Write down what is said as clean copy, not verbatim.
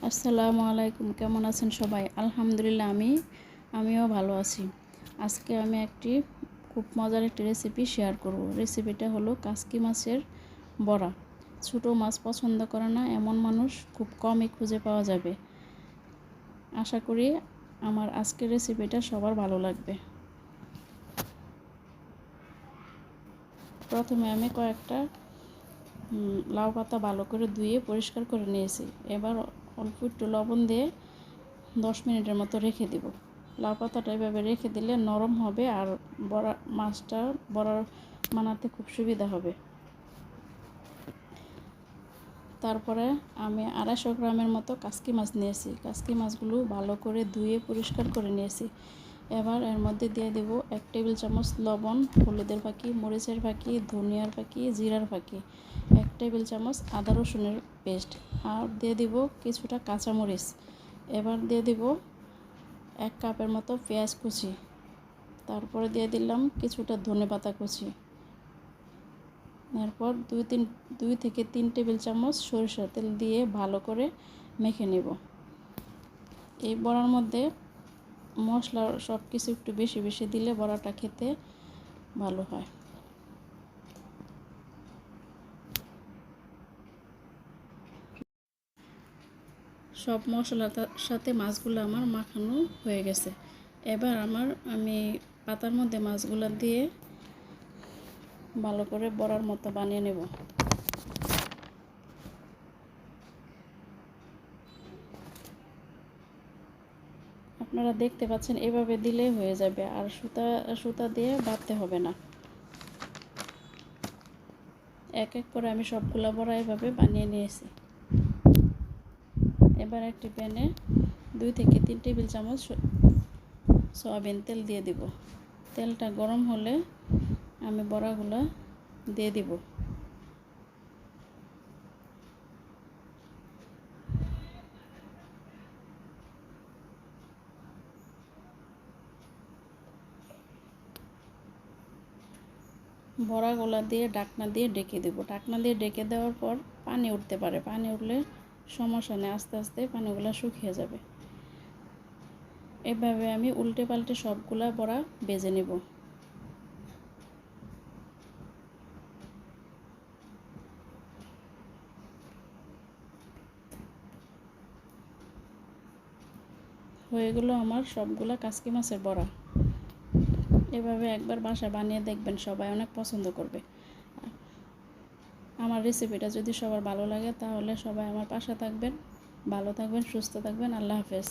আসসালামু আলাইকুম, কেমন আছেন সবাই? আলহামদুলিল্লাহ আমিও ভালো আছি। আজকে আমি একটি খুব মজার একটি রেসিপি শেয়ার করব। রেসিপিটা হলো কাসকি মাছের বড়া। ছোটো মাছ পছন্দ করে না এমন মানুষ খুব কমই খুঁজে পাওয়া যাবে। আশা করি আমার আজকের রেসিপিটা সবার ভালো লাগবে। প্রথমে আমি কয়েকটা লাউ পাতা ভালো করে ধুয়ে পরিষ্কার করে নিয়েছি। এবার অল্প একটু লবণ দিয়ে 10 মিনিটের মতো রেখে দিব। লাউ পাতাটা এভাবে রেখে দিলে নরম হবে আর মাছটা বড়া বানাতে খুব সুবিধা হবে। তারপরে আমি 250 গ্রামের মতো কাসকি মাছ নিয়েছি। কাসকি মাছগুলো ভালো করে ধুয়ে পরিষ্কার করে নিয়েছি। এবার এর মধ্যে দিয়ে দেব 1 টেবিল চামচ লবণ, হলুদের ফাঁকি, মরিচের ফাঁকি, ধনিয়ার ফাঁকি, জিরার ফাঁকি, 1 টেবিল চামচ আদা রসুনের পেস্ট, আর দিয়ে দিব কিছুটা কাঁচামরিচ। এবার দিয়ে দিব 1 কাপের মতো পেঁয়াজ কুচি। তারপরে দিয়ে দিলাম কিছুটা ধনেপাতা কুচি। এরপর 2 থেকে 3 টেবিল চামচ সরিষার তেল দিয়ে ভালো করে মেখে নেব। এই বড়ার মধ্যে মশলা সব কিছু একটু বেশি বেশি দিলে বড়াটা খেতে ভালো হয়। সব মশলার সাথে মাছগুলো আমার মাখানো হয়ে গেছে। এবার আমি পাতার মধ্যে মাছগুলো দিয়ে ভালো করে বড়ার মতো বানিয়ে নেব। আপনারা দেখতে পাচ্ছেন, এভাবে দিলেই হয়ে যাবে, আর সুতা দিয়ে বাঁধতে হবে না। এক এক করে আমি সবগুলো বড়া এভাবে বানিয়ে নিয়েছি। এবার একটি প্যানে 2 থেকে 3 টেবিল চামচ সয়াবিন তেল দিয়ে দিব। তেলটা গরম হলে আমি বড়াগুলো দিয়ে দিব। বড়াগুলো দিয়ে ঢাকনা দিয়ে ঢেকে দেব। ঢাকনা দিয়ে ঢেকে দেওয়ার পর পানি উঠতে পারে, পানি উঠলে সমস্যা নেই, আস্তে আস্তে পানিগুলো শুকিয়ে যাবে। এভাবে আমি উল্টে পাল্টে সবগুলা বড়া ভেজে নেব। হয়ে গেল আমার সবগুলা কাসকি মাছের বড়া। এভাবে একবার বাসায় বানিয়ে দেখবেন, সবাই অনেক পছন্দ করবে। আমার রেসিপিটা যদি সবার ভালো লাগে তাহলে সবাই আমার পাশে থাকবেন। ভালো থাকবেন, সুস্থ থাকবেন। আল্লাহ হাফেজ।